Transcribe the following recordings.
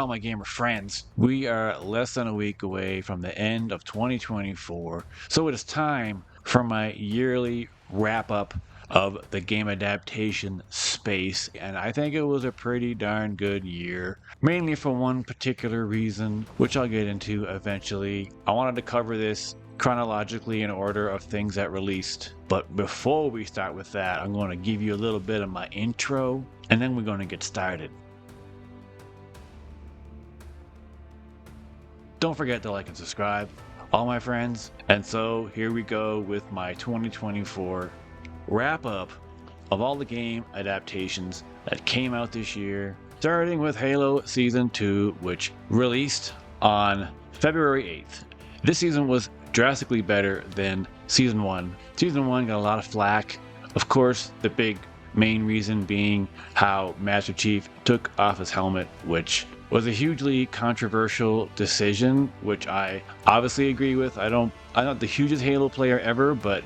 my gamer friends. We are less than a week away from the end of 2024, so it is time for my yearly wrap-up of the game adaptation space, and I think it was a pretty darn good year, mainly for one particular reason, which I'll get into eventually. I wanted to cover this chronologically in order of things that released, but before we start with that, I'm going to give you a little bit of my intro, and then we're going to get started. Don't forget to like and subscribe, all my friends. And so here we go with my 2024 wrap up of all the game adaptations that came out this year, starting with Halo Season 2, which released on February 8th. This season was drastically better than Season 1. Season 1 got a lot of flack. Of course, the big main reason being how Master Chief took off his helmet, which was a hugely controversial decision, which I obviously agree with. I'm not the hugest Halo player ever, but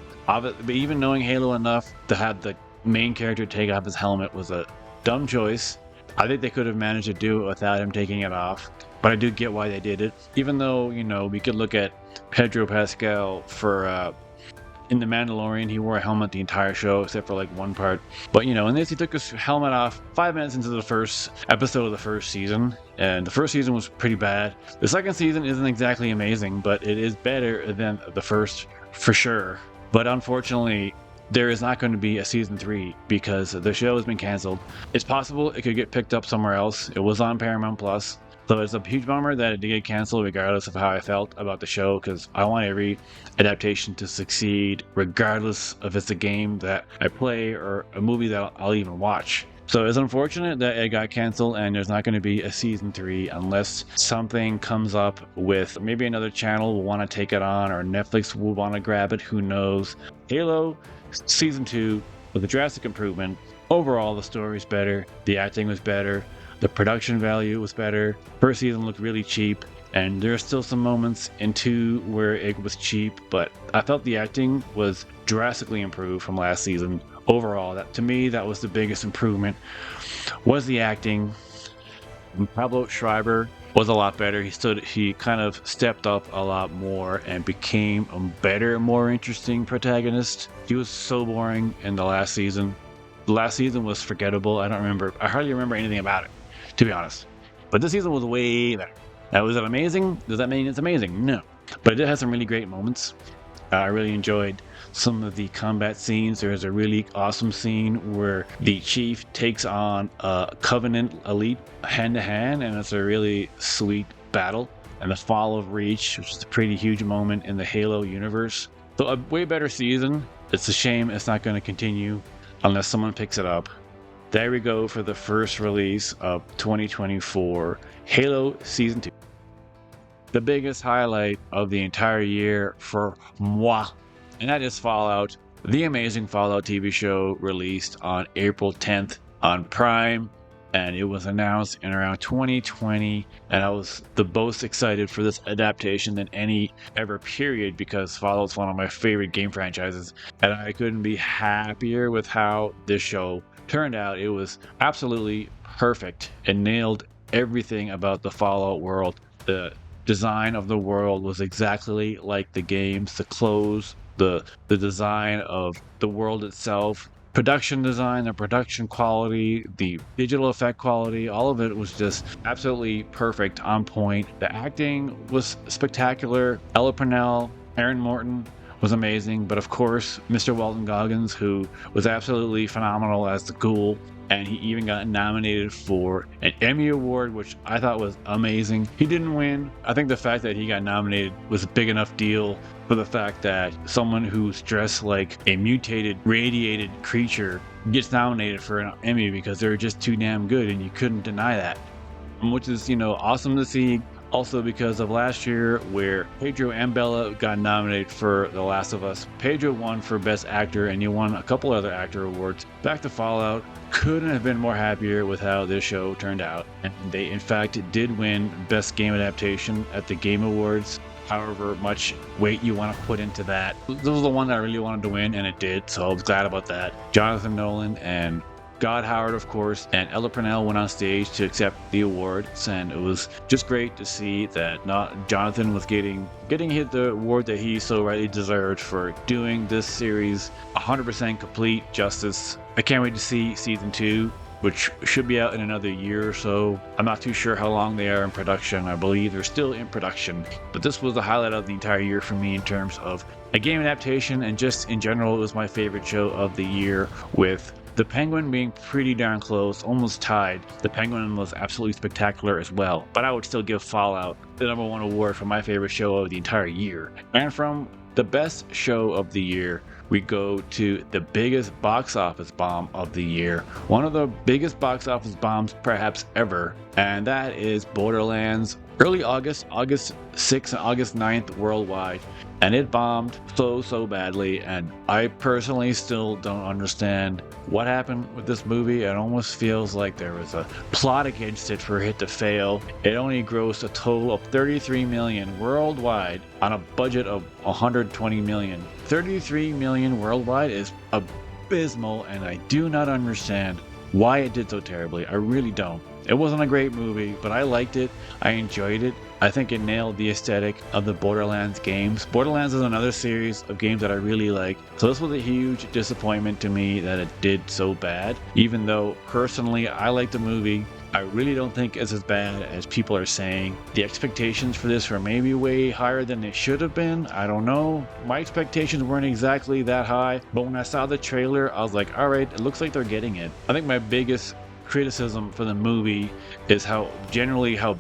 even knowing Halo enough to have the main character take off his helmet was a dumb choice. I think they could have managed to do it without him taking it off, but I do get why they did it. Even though, we could look at Pedropascal for in The Mandalorian, he wore a helmet the entire show except for like one part. But in this, he took his helmet off 5 minutes into the first episode of the first season, and the first season was pretty bad. The second season isn't exactly amazing, but it is better than the first for sure. But unfortunately, there is not going to be a season 3 because the show has been canceled. It's possible it could get picked up somewhere else. It was on Paramount Plus. So it's a huge bummer that it did get canceled regardless of how I felt about the show, because I want every adaptation to succeed regardless if it's a game that I play or a movie that I'll even watch. So it's unfortunate that it got canceled and there's not going to be a season 3 unless something comes up with maybe another channel will want to take it on or Netflix will want to grab it, who knows. Halo Season 2 was a drastic improvement. Overall, the story's better, the acting was better, the production value was better. First season looked really cheap, and there are still some moments in 2 where it was cheap, but I felt the acting was drastically improved from last season. Overall, to me, that was the biggest improvement, was the acting. Pablo Schreiber was a lot better. He kind of stepped up a lot more and became a better, more interesting protagonist. He was so boring in the last season. The last season was forgettable. I hardly remember anything about it, to be honest. But this season was way better. Now, was it amazing? Does that mean it's amazing? No. But it did have some really great moments. I really enjoyed some of the combat scenes. There's a really awesome scene where the Chief takes on a Covenant elite hand-to-hand, and it's a really sweet battle. And the Fall of Reach, which is a pretty huge moment in the Halo universe. So a way better season. It's a shame it's not going to continue unless someone picks it up. There we go for the first release of 2024, Halo Season 2. The biggest highlight of the entire year for moi, and that is Fallout. The amazing Fallout TV show released on April 10th on Prime, and it was announced in around 2020, and I was the most excited for this adaptation than any ever period, because Fallout's one of my favorite game franchises, and I couldn't be happier with how this show turned out. It was absolutely perfect and nailed everything about the Fallout world. The design of the world was exactly like the games, the clothes, the design of the world itself, production design, the production quality, the digital effect quality, all of it was just absolutely perfect, on point. The acting was spectacular. Ella Purnell, Aaron Morton was amazing, but of course Mr. Walton Goggins, who was absolutely phenomenal as the Ghoul, and he even got nominated for an Emmy Award, which I thought was amazing. He didn't win. I think the fact that he got nominated was a big enough deal for the fact that someone who's dressed like a mutated, radiated creature gets nominated for an Emmy because they're just too damn good, and you couldn't deny that. Which is, awesome to see. Also because of last year where Pedro and Bella got nominated for The Last of Us. Pedro won for Best Actor, and he won a couple other actor awards. Back to Fallout, couldn't have been more happier with how this show turned out. And they in fact did win Best Game Adaptation at the Game Awards. However much weight you want to put into that. This was the one that I really wanted to win, and it did, so I was glad about that. Jonathan Nolan and God Howard, of course, and Ella Purnell went on stage to accept the awards, and it was just great to see that not Jonathan was getting hit the award that he so rightly deserved for doing this series 100% complete justice. I can't wait to see season 2, which should be out in another year or so. I'm not too sure how long they are in production. I believe they're still in production, but this was the highlight of the entire year for me in terms of a game adaptation, and just in general, it was my favorite show of the year, with The Penguin being pretty darn close, almost tied. The Penguin was absolutely spectacular as well, but I would still give Fallout the #1 award for my favorite show of the entire year. And from the best show of the year, we go to the biggest box office bomb of the year, one of the biggest box office bombs perhaps ever, and that is Borderlands. Early August 6th and August 9th worldwide, and it bombed so badly, and I personally still don't understand what happened with this movie. It almost feels like there was a plot against it for it to fail. It only grossed a total of $33 million worldwide on a budget of $120 million. $33 million worldwide is abysmal, and I do not understand why it did so terribly. I really don't. It wasn't a great movie, but I liked it. I enjoyed it. I think it nailed the aesthetic of the Borderlands games. Borderlands is another series of games that I really like, so this was a huge disappointment to me that it did so bad. Even though personally I like the movie, I really don't think it's as bad as people are saying. The expectations for this were maybe way higher than they should have been. I don't know. My expectations weren't exactly that high, but when I saw the trailer, I was like, all right, it looks like they're getting it. I think my biggest criticism for the movie is how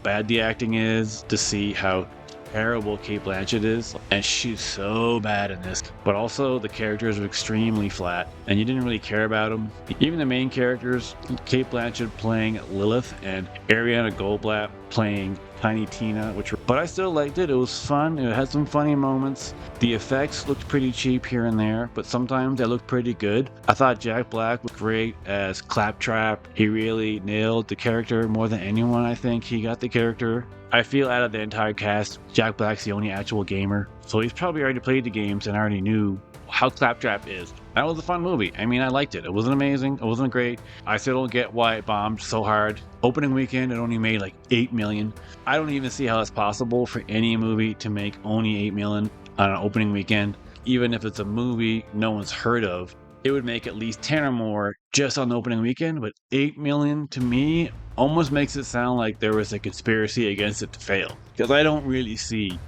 bad the acting is, to see how terrible Cate Blanchett is, and she's so bad in this. But also the characters are extremely flat, and you didn't really care about them. Even the main characters, Cate Blanchett playing Lilith and Ariana Goldblatt playing Tiny Tina, but I still liked it. It was fun. It had some funny moments. The effects looked pretty cheap here and there, but sometimes they looked pretty good. I thought Jack Black was great as Claptrap. He really nailed the character more than anyone. I think he got the character. I feel out of the entire cast, Jack Black's the only actual gamer, so he's probably already played the games and already knew how Claptrap is. That was a fun movie. I mean, I liked it. It wasn't amazing. It wasn't great. I still don't get why it bombed so hard. Opening weekend, it only made like $8 million. I don't even see how it's possible for any movie to make only $8 million on an opening weekend. Even if it's a movie no one's heard of, it would make at least 10 or more just on the opening weekend, but $8 million to me almost makes it sound like there was a conspiracy against it to fail, because I don't really see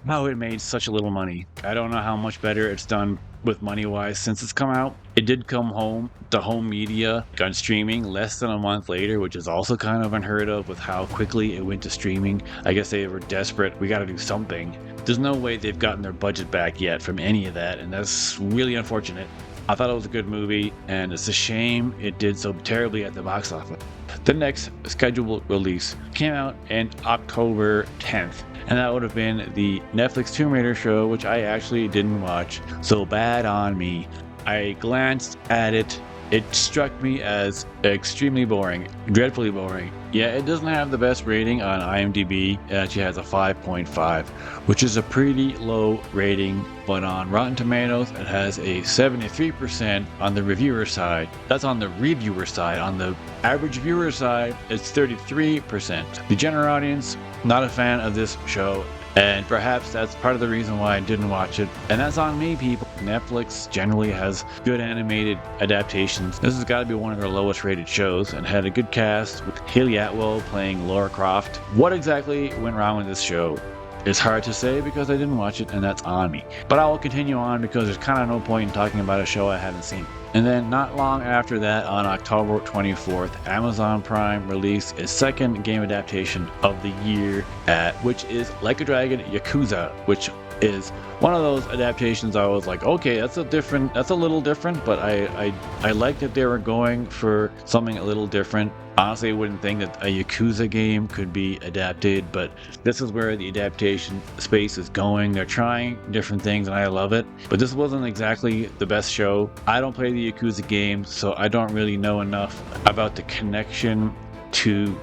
how it made such a little money. I don't know how much better it's done with money-wise since it's come out. It did come home to home media on streaming less than a month later, which is also kind of unheard of with how quickly it went to streaming. I guess they were desperate. We got to do something. There's no way they've gotten their budget back yet from any of that, and that's really unfortunate. I thought it was a good movie, and it's a shame it did so terribly at the box office. The next scheduled release came out in October 10th, and that would have been the Netflix Tomb Raider show, which I actually didn't watch, so bad on me. I glanced at it. It struck me as extremely boring, dreadfully boring. Yeah, it doesn't have the best rating on IMDb. It actually has a 5.5, which is a pretty low rating, but on Rotten Tomatoes, it has a 73% on the reviewer side. That's on the reviewer side. On the average viewer side, it's 33%. The general audience, not a fan of this show, and perhaps that's part of the reason why I didn't watch it. And that's on me, people. Netflix generally has good animated adaptations. This has got to be one of their lowest rated shows, and had a good cast with Haley Atwell playing Lara Croft. What exactly went wrong with this show? It's hard to say because I didn't watch it, and that's on me. But I will continue on because there's kind of no point in talking about a show I haven't seen. And then not long after that, on October 24th, Amazon Prime released its second game adaptation of the year, which is Like a Dragon Yakuza, which is one of those adaptations I was like, okay, that's a little different, but I like that they were going for something a little different. Honestly, I wouldn't think that a Yakuza game could be adapted, but this is where the adaptation space is going. They're trying different things, and I love it. But this wasn't exactly the best show. I don't play the Yakuza games, so I don't really know enough about the connection to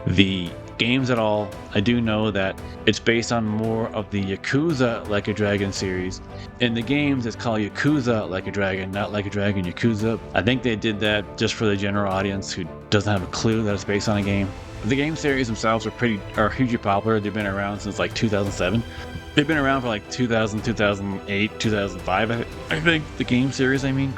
the games at all. I do know that it's based on more of the Yakuza Like a Dragon series. In the games, it's called Yakuza Like a Dragon, not Like a Dragon Yakuza. I think they did that just for the general audience who doesn't have a clue that it's based on a game. The game series themselves are hugely popular. They've been around since like 2007. They've been around for like 2000, 2008, 2005, I think, the game series, I mean.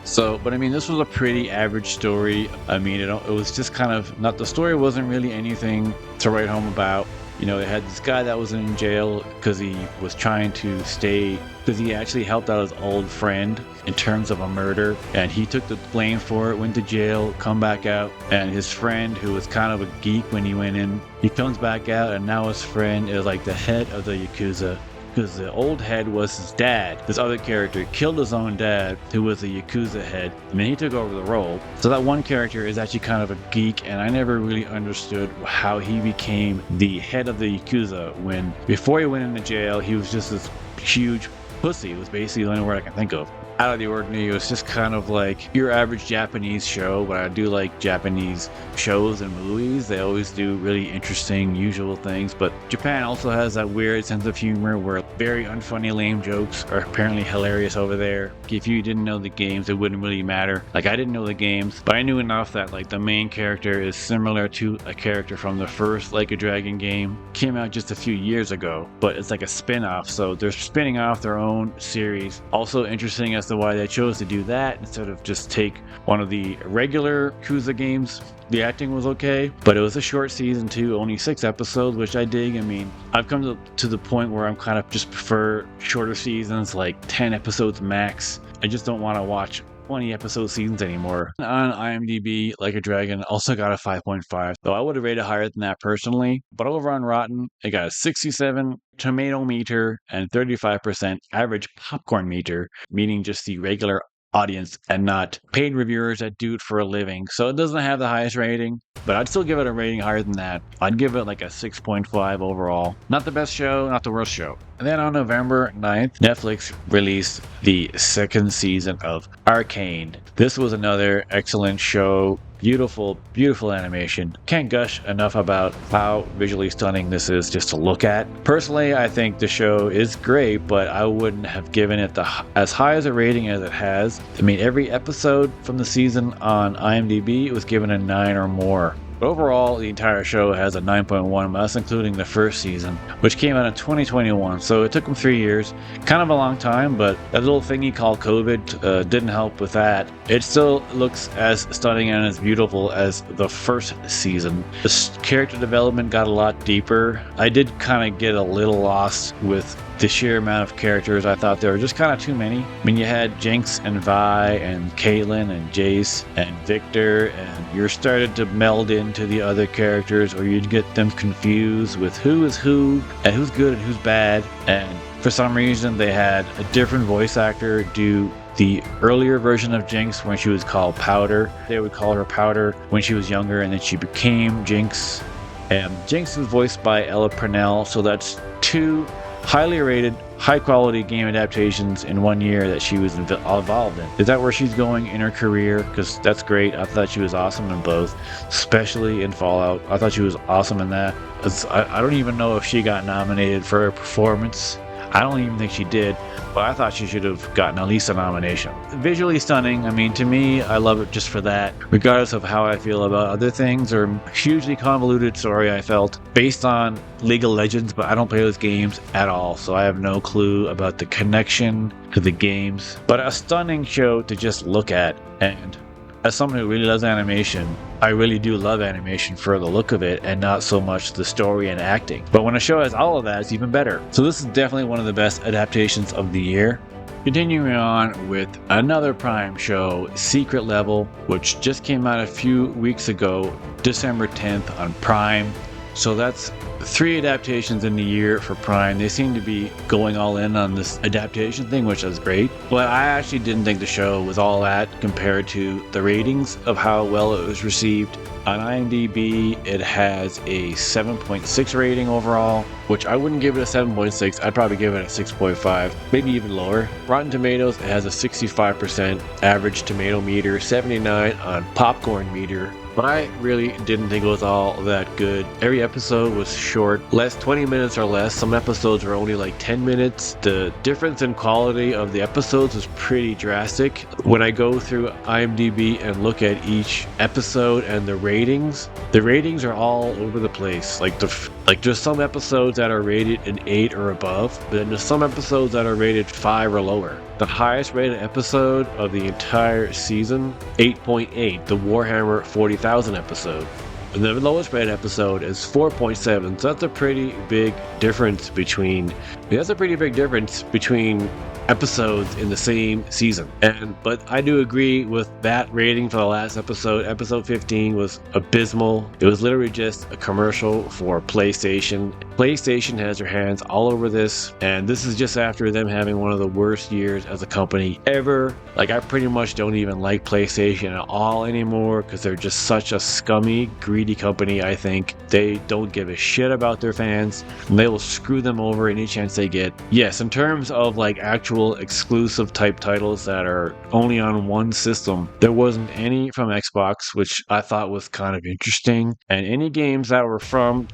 So, but I mean, this was a pretty average story. I mean, it was just kind of not, the story wasn't really anything to write home about. You know, they had this guy that was in jail because he was trying to stay, because he actually helped out his old friend in terms of a murder, and he took the blame for it, went to jail, come back out, and his friend, who was kind of a geek when he went in, he comes back out, and now his friend is like the head of the Yakuza. Because the old head was his dad. This other character killed his own dad, who was the Yakuza head, and then he took over the role. So that one character is actually kind of a geek, and I never really understood how he became the head of the Yakuza when, before he went into jail, he was just this huge pussy. It was basically the only word I can think of. Out of the ordinary. It was just kind of like your average Japanese show, but I do like Japanese shows and movies. They always do really interesting, usual things, but Japan also has that weird sense of humor where very unfunny, lame jokes are apparently hilarious over there. If you didn't know the games, it wouldn't really matter. Like, I didn't know the games, but I knew enough that like the main character is similar to a character from the first Like a Dragon game. Came out just a few years ago, but it's like a spin-off, so they're spinning off their own series. Also interesting as to why they chose to do that instead of just take one of the regular Yakuza games. The acting was okay, but it was a short season too, only 6 episodes, which I dig. I mean, I've come to the point where I'm kind of just prefer shorter seasons, like 10 episodes max. I just don't want to watch 20 episode seasons anymore. On IMDb, Like a Dragon also got a 5.5, though I would have rated higher than that personally. But over on Rotten, it got a 67 tomato meter and 35% average popcorn meter, meaning just the regular audience and not paid reviewers that do it for a living. So it doesn't have the highest rating, but I'd still give it a rating higher than that. I'd give it like a 6.5 overall. Not the best show, not the worst show. And then on November 9th, Netflix released the 2nd season of Arcane. This was another excellent show. Beautiful, beautiful animation. Can't gush enough about how visually stunning this is just to look at. Personally, I think the show is great, but I wouldn't have given it as high as a rating as it has. I mean, every episode from the season on IMDb was given a 9 or more. But overall, the entire show has a 9.1, that's including the first season, which came out in 2021, so it took them 3 years. Kind of a long time, but that little thingy called COVID didn't help with that. It still looks as stunning and as beautiful as the first season. The character development got a lot deeper. I did kind of get a little lost with the sheer amount of characters. I thought there were just kind of too many. I mean, you had Jinx and Vi and Caitlyn and Jace and Victor, and you're started to meld into the other characters, or you'd get them confused with who is who and who's good and who's bad. And for some reason, they had a different voice actor do the earlier version of Jinx when she was called Powder. They would call her Powder when she was younger, and then she became Jinx. And Jinx was voiced by Ella Purnell, so that's 2 highly rated, high-quality game adaptations in 1 year that she was involved in. Is that where she's going in her career? Because that's great. I thought she was awesome in both, especially in Fallout. I thought she was awesome in that. I don't even know if she got nominated for her performance. I don't even think she did, but I thought she should have gotten at least a nomination. Visually stunning. I mean, to me, I love it just for that, regardless of how I feel about other things, or hugely convoluted story I felt, based on League of Legends, but I don't play those games at all, so I have no clue about the connection to the games. But a stunning show to just look at, and as someone who really loves animation, I really do love animation for the look of it and not so much the story and acting. But when a show has all of that, it's even better. So this is definitely one of the best adaptations of the year. Continuing on with another Prime show, Secret Level, which just came out a few weeks ago, December 10th on Prime. So that's 3 adaptations in the year for Prime. They seem to be going all in on this adaptation thing, which is great. But I actually didn't think the show was all that compared to the ratings of how well it was received. On IMDb, it has a 7.6 rating overall. which I wouldn't give it a 7.6. I'd probably give it a 6.5, maybe even lower. Rotten Tomatoes, it has a 65% average tomato meter, 79 on popcorn meter. But I really didn't think it was all that good. Every episode was short, 20 minutes or less. Some episodes were only like 10 minutes. The difference in quality of the episodes was pretty drastic. When I go through IMDb and look at each episode and the ratings are all over the place. Like there's some episodes that are rated an 8 or above, but then there's some episodes that are rated 5 or lower. The highest rated episode of the entire season, 8.8, the Warhammer 40,000 episode. And the lowest rated episode is 4.7, so that's a pretty big difference between episodes in the same season. But I do agree with that rating for the last episode. Episode 15 was abysmal. It was literally just a commercial for PlayStation. PlayStation has their hands all over this, and this is just after them having one of the worst years as a company ever. Like, I pretty much don't even like PlayStation at all anymore because they're just such a scummy, greedy company. I think they don't give a shit about their fans, and they will screw them over any chance they get. Yes, in terms of like actual exclusive type titles that are only on one system, there wasn't any from Xbox, which I thought was kind of interesting. And any games that were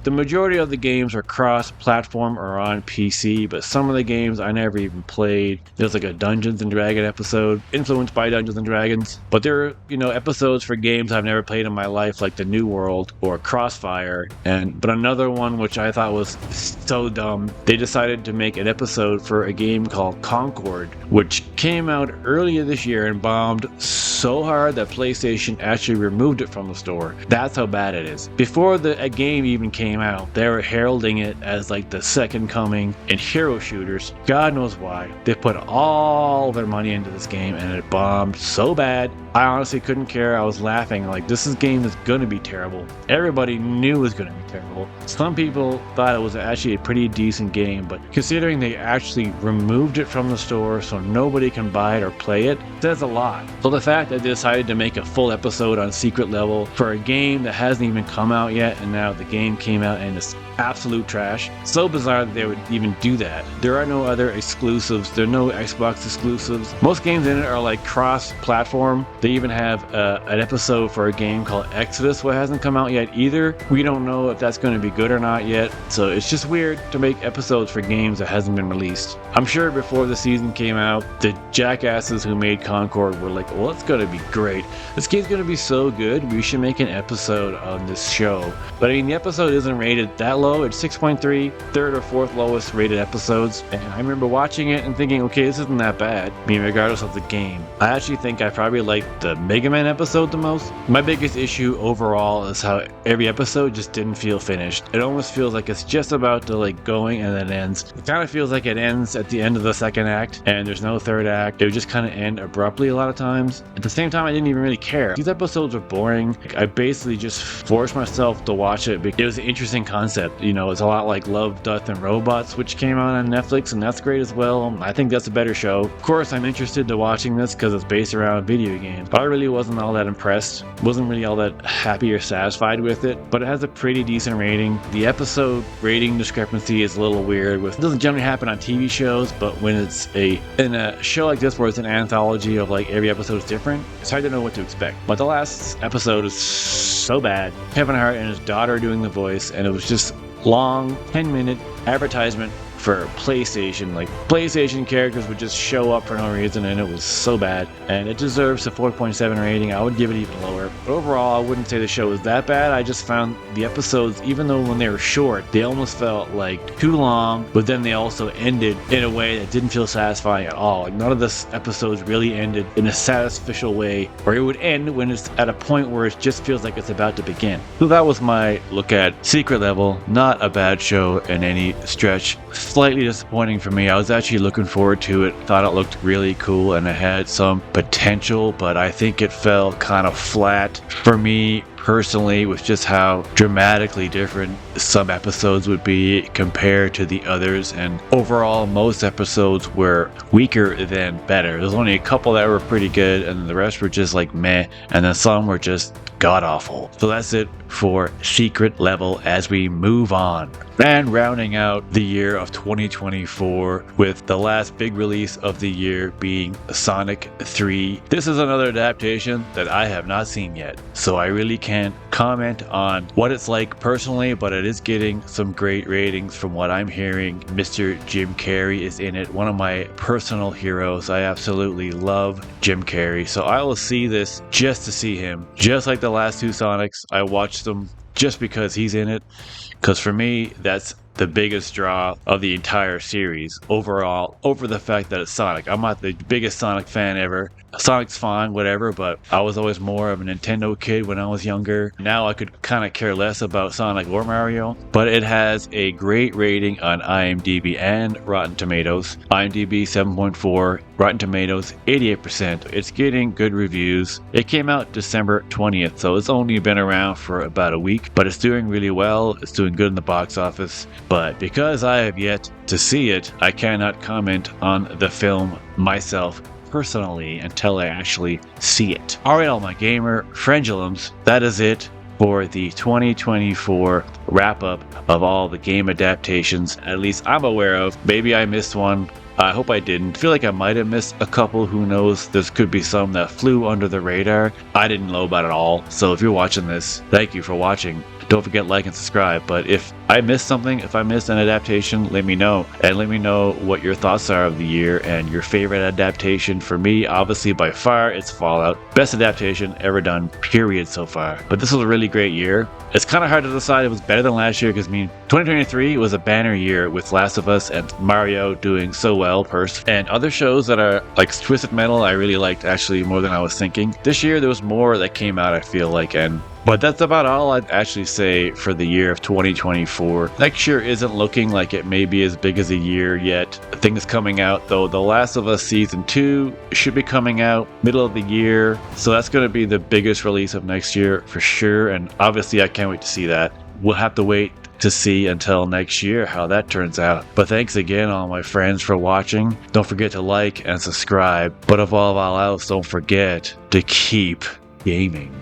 the majority of the games are cross-platform or on PC, but some of the games I never even played. There's like a Dungeons and Dragons episode influenced by Dungeons and Dragons, but there are, episodes for games I've never played in my life, like the New World or Crossfire. But another one which I thought was so dumb, they decided to make an episode for a game called Concord, which came out earlier this year and bombed so hard that PlayStation actually removed it from the store. That's how bad it is. Before a game even came out, they were heralding it as like the second coming in hero shooters. God knows why. They put all their money into this game and it bombed so bad. I honestly couldn't care. I was laughing like, this game is going to be terrible. Everybody knew it was going to be terrible. Some people thought it was actually a pretty decent game, but considering they actually removed it from the store so nobody can buy it or play it, says a lot. So the fact that they decided to make a full episode on Secret Level for a game that hasn't even come out yet, and now the game came out and it's absolute trash. So bizarre that they would even do that. There are no other exclusives. There are no Xbox exclusives. Most games in it are like cross-platform. They even have an episode for a game called Exodus, what hasn't come out yet either. We don't know if that's going to be good or not yet. So it's just weird to make episodes for games that hasn't been released. I'm sure before the season came out, the jackasses who made Concord were like, well, it's going to be great. This game's going to be so good. We should make an episode on this show. But I mean, the episode isn't rated that low. It's 6.3, third or fourth lowest rated episodes. And I remember watching it and thinking, okay, this isn't that bad. I mean, regardless of the game. I actually think I probably liked the Mega Man episode the most. My biggest issue overall is how every episode just didn't feel finished. It almost feels like it's just about to like going and then ends. It kind of feels like it ends at the end of the second act and there's no third act. It would just kind of end abruptly a lot of times. At the same time, I didn't even really care. These episodes were boring. I basically just forced myself to watch it because it was an interesting concept. It's a lot like Love, Death, and Robots, which came out on Netflix, and that's great as well. I think that's a better show. Of course, I'm interested to watching this because it's based around video games, but I really wasn't all that impressed. Wasn't really all that happy or satisfied with it, but it has a pretty decent rating. The episode rating discrepancy is a little weird. It doesn't generally happen on TV shows, but when it's in a show like this where it's an anthology of like every episode is different, it's hard to know what to expect. But the last episode is so bad. Kevin Hart and his daughter doing the voice, and it was just long 10-minute advertisement for PlayStation. Like, PlayStation characters would just show up for no reason, and it was so bad. And it deserves a 4.7 rating. I would give it even lower. But overall, I wouldn't say the show was that bad. I just found the episodes, even though when they were short, they almost felt like too long, but then they also ended in a way that didn't feel satisfying at all. Like, none of the episodes really ended in a satisficial way, or it would end when it's at a point where it just feels like it's about to begin. So that was my look at Secret Level. Not a bad show in any stretch. Slightly disappointing for me. I was actually looking forward to it. Thought it looked really cool and it had some potential, but I think it fell kind of flat for me personally with just how dramatically different some episodes would be compared to the others, and overall most episodes were weaker than better. There's only a couple that were pretty good, and the rest were just like meh, and then some were just god awful. So that's it for Secret Level as we move on. And rounding out the year of 2024 with the last big release of the year being Sonic 3. This is another adaptation that I have not seen yet, so I really can't comment on what it's like personally, but it is getting some great ratings from what I'm hearing. Mr. Jim Carrey is in it, one of my personal heroes. I absolutely love Jim Carrey, so I will see this just to see him. Just like the last two Sonics, I watched them just because he's in it, because for me that's the biggest draw of the entire series overall, over the fact that it's Sonic. I'm not the biggest Sonic fan ever. Sonic's fine, whatever, but I was always more of a Nintendo kid when I was younger. Now I could kind of care less about Sonic or Mario, but it has a great rating on IMDb and Rotten Tomatoes. IMDb 7.4, Rotten Tomatoes 88%. It's getting good reviews. It came out December 20th, so it's only been around for about a week, but it's doing really well. It's doing good in the box office. But because I have yet to see it, I cannot comment on the film myself personally until I actually see it. Alright, all my gamer friendulums, that is it for the 2024 wrap-up of all the game adaptations, at least I'm aware of. Maybe I missed one. I hope I didn't. I feel like I might have missed a couple. Who knows? There could be some that flew under the radar I didn't know about at all. So if you're watching this, thank you for watching. Don't forget like and subscribe. But if I missed something, if I missed an adaptation, let me know. And let me know what your thoughts are of the year and your favorite adaptation. For me, obviously by far, it's Fallout. Best adaptation ever done, period, so far. But this was a really great year. It's kind of hard to decide it was better than last year, because 2023 was a banner year with Last of Us and Mario doing so well first. And other shows that are like Twisted Metal, I really liked actually more than I was thinking. This year there was more that came out, I feel like, but that's about all I'd actually say for the year of 2024. Next year isn't looking like it may be as big as a year yet. Things coming out though. The Last of Us Season 2 should be coming out middle of the year. So that's going to be the biggest release of next year for sure. And obviously I can't wait to see that. We'll have to wait to see until next year how that turns out. But thanks again all my friends for watching. Don't forget to like and subscribe. But above all else, don't forget to keep gaming.